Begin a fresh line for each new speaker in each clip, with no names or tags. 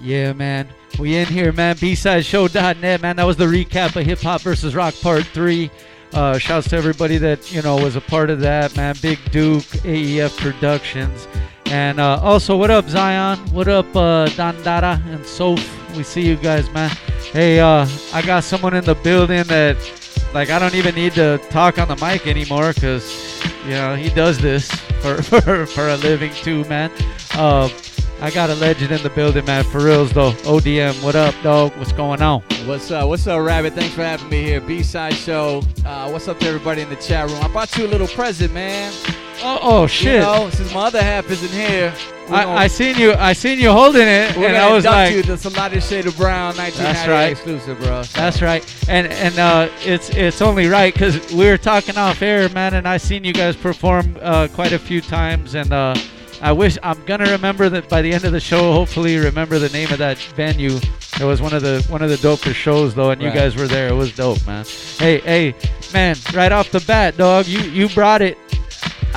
Yeah, man. We in here, man. BSideshow.net, man. That was the recap of Hip Hop versus Rock Part 3. Shouts to everybody that, was a part of that, man. Big Duke, AEF Productions. And also, what up, Zion? What up, Dandara and Soph? We see you guys, man. Hey, I got someone in the building that, I don't even need to talk on the mic anymore because, he does this for a living too, man. I got a legend in the building, man. For reals, though. ODM, what up, dog? What's going on?
What's up? What's up, Rabbit? Thanks for having me here. B-Side Show. What's up to everybody in the chat room? I brought you a little present, man.
Oh shit.
Since my other half isn't here.
I seen you holding it, and I was like,
the Lighter Shade of Brown 1998 exclusive, bro. So.
That's right. And it's only right because we were talking off air, man, and I seen you guys perform quite a few times, and I'm gonna remember that by the end of the show. Hopefully, remember the name of that venue. It was one of the dopest shows though, and you guys were there. It was dope, man. Hey, man! Right off the bat, dog, you brought it.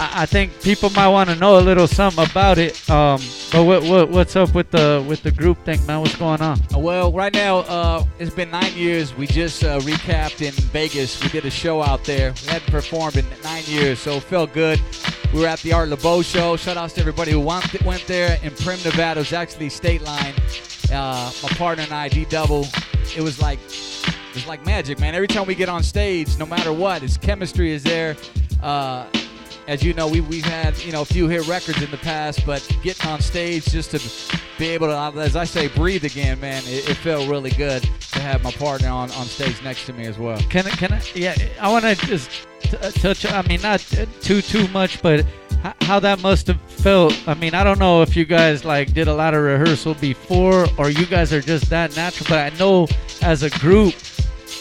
I think people might want to know a little something about it. But what's up with the group thing, man? What's going on?
Well, right now it's been 9 years. We just recapped in Vegas. We did a show out there. We hadn't performed in 9 years, so it felt good. We were at the Art LeBeau show. Shout outs to everybody who went there in Prim, Nevada. It was actually State Line. My partner and I, D-Double. It was like magic, man. Every time we get on stage, no matter what, its chemistry is there. As you know, we've had a few hit records in the past, but getting on stage just to be able to, as I say, breathe again, man, it felt really good to have my partner on stage next to me as well.
Can I? Yeah, I want to just touch. I mean, not too much, but how that must have felt. I mean, I don't know if you guys did a lot of rehearsal before, or you guys are just that natural. But I know as a group,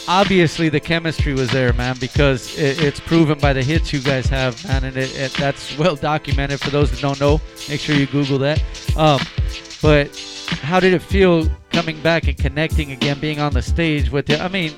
obviously the chemistry was there, man, because it's proven by the hits you guys have, man, and that's well documented. For those that don't know, make sure you Google that. But how did it feel coming back and connecting again, being on the stage with you? I mean,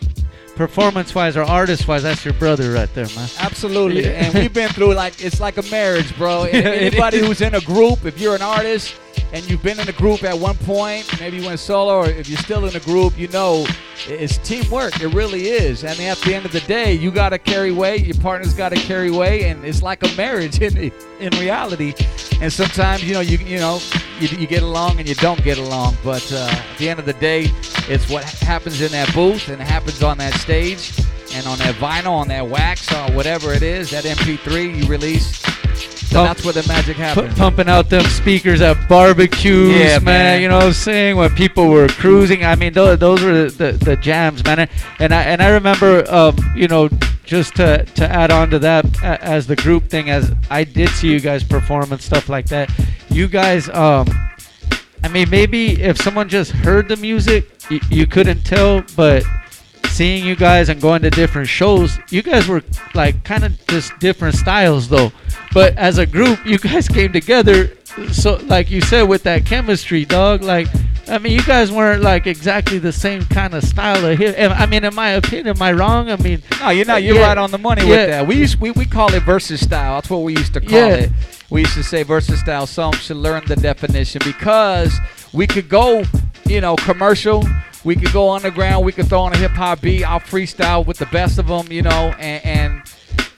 performance-wise or artist-wise, that's your brother right there, man.
Absolutely, yeah. And we've been through it's like a marriage, bro. Anybody who's in a group, if you're an artist and you've been in a group at one point, maybe you went solo, or if you're still in a group, it's teamwork. It really is. I mean, at the end of the day, you got to carry weight. Your partner's got to carry weight, and it's like a marriage in reality. And sometimes, you get along and you don't get along. But at the end of the day, it's what happens in that booth and happens on that stage and on that vinyl, on that wax, or whatever it is, that MP3 you release. So that's where the magic happens.
Pumping out them speakers at barbecues, yeah, man. You know what I'm saying? When people were cruising, I mean, those were the jams, man. And I remember, just to add on to that, as the group thing, as I did see you guys perform and stuff like that. You guys, I mean, maybe if someone just heard the music, you couldn't tell, but seeing you guys and going to different shows, you guys were kind of just different styles though. But as a group, you guys came together, so like you said, with that chemistry, dog. I mean, you guys weren't exactly the same kind of style of hip. I mean, in my opinion, am I wrong? I mean,
no, you're not. You're right on the money with that. We call it versus style. That's what we used to call it. We used to say versus style. Some should learn the definition because we could go, commercial. We could go underground. We could throw on a hip hop beat. I'll freestyle with the best of them, and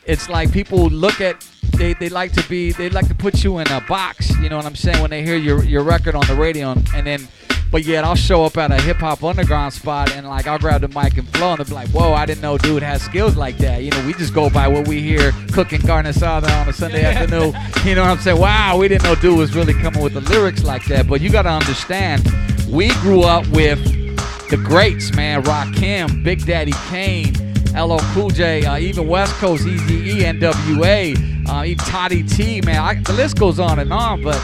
it's like people look at. They like to put you in a box, you know what I'm saying, when they hear your record on the radio, and then, but yet I'll show up at a hip hop underground spot and I'll grab the mic and flow, and they'll be like, whoa, I didn't know dude has skills like that. We just go by what we hear cooking carne asada on a Sunday afternoon. You know what I'm saying? Wow, we didn't know dude was really coming with the lyrics like that. But you got to understand, we grew up with the greats, man. Rakim, Big Daddy Kane, LL Cool J, even West Coast, Eazy-E, NWA, even Toddy T, man. The list goes on and on, but,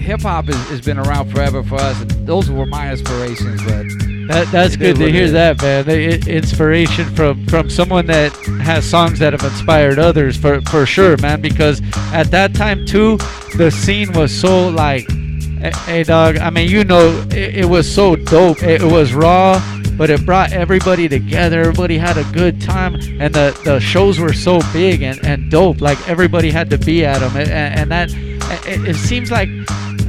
hip-hop has been around forever for us, and those were my inspirations. But
that's good to hear that, man. Inspiration from someone that has songs that have inspired others, for sure, man, because at that time, too, the scene was so, hey, dog, I mean, it was so dope. It was raw, but it brought everybody together. Everybody had a good time, and the shows were so big and dope. Everybody had to be at them, and that it seems like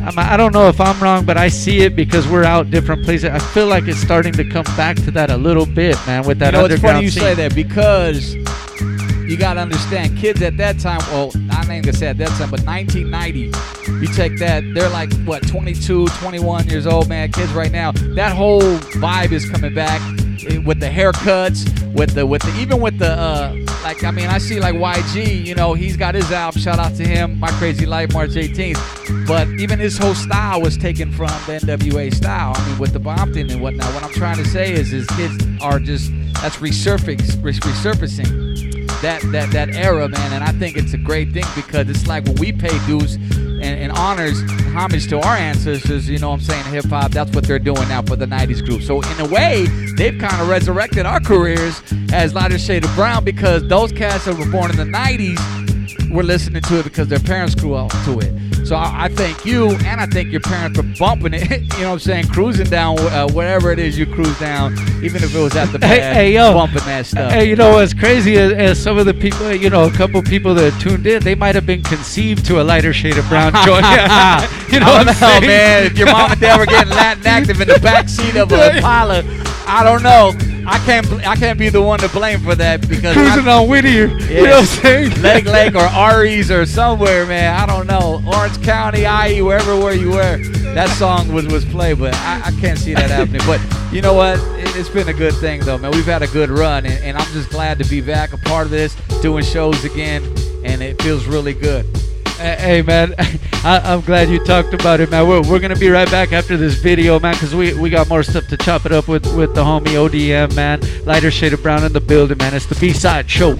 I don't know if I'm wrong, but I see it because we're out different places. I feel like it's starting to come back to that a little bit, man, with that underground
it's funny you
scene.
say that because you got to understand, kids at that time, well, I ain't going to say at that time, but 1990, you take that, they're like, what, 22, 21 years old, man. Kids right now, that whole vibe is coming back with the haircuts, even with the, like, I mean, I see like YG, you know, he's got his album, shout out to him, My Crazy Life, March 18th. But even his whole style was taken from the NWA style. I mean, with the Bompton and whatnot. What I'm trying to say is kids are just, that's resurfacing that era, man. And I think it's a great thing because it's like when we pay dues and honors, homage to our ancestors, you know what I'm saying, hip-hop, that's what they're doing now for the 90s group. So in a way, they've kind of resurrected our careers as Lighter Shade of Brown because those cats that were born in the 90s were listening to it because their parents grew up to it. So I thank you, and I thank your parents for bumping it, you know what I'm saying, cruising down whatever it is you cruise down, even if it was at the pad, bumping that stuff.
Hey, you know what's crazy is some of the people, you know, a couple people that tuned in, they might have been conceived to a Lighter Shade of Brown joint. You know what I'm saying?
Man, if your mom and dad were getting Latin active in the backseat of a Impala, I don't know. I can't be the one to blame for that because
cruising on Whittier, you know what I'm saying?
Lake or Ari's or somewhere, man. I don't know. Orange County, IE, where you were. That song was played, but I can't see that happening. But you know what? It's been a good thing though, man. We've had a good run, and I'm just glad to be back, a part of this, doing shows again, and it feels really good.
Hey, man, I'm glad you talked about it, man. We're going to be right back after this video, man, because we got more stuff to chop it up with the homie ODM, man. Lighter Shade of Brown in the building, man. It's the B-Side Show.